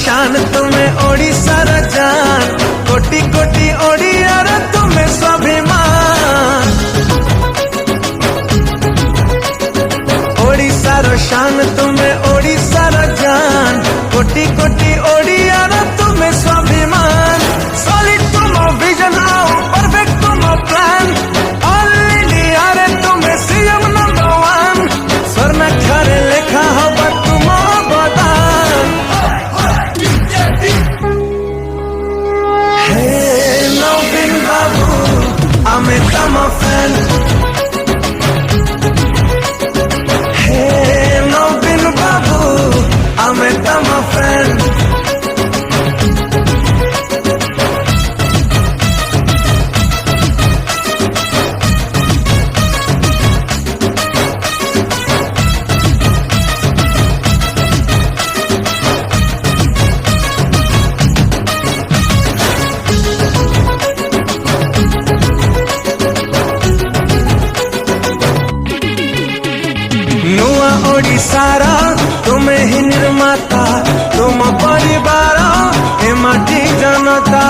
शान तुम्हें ओडिशार जान कोटि कोटि ओडियार तुम्हें स्वाभिमान ओडिशार शान तुम्हें ओडिशार जान कोटि कोटि ओडियार तुम्हें स्वाभिमान सॉलिड तुम विजन आओ परफेक्ट तुम प्लान ऑल इंडिया रे तुम्हें सीएम नंबर 1 स्वर्ण घरे लेखा हवा तुम अवदान हे नवीन बाबू आमे तम फैन हे नवीन बाबू आमे तम फैन नुआ ओडिशार तुम्हें ही निर्माता तुम परिवार ए माटी जनता।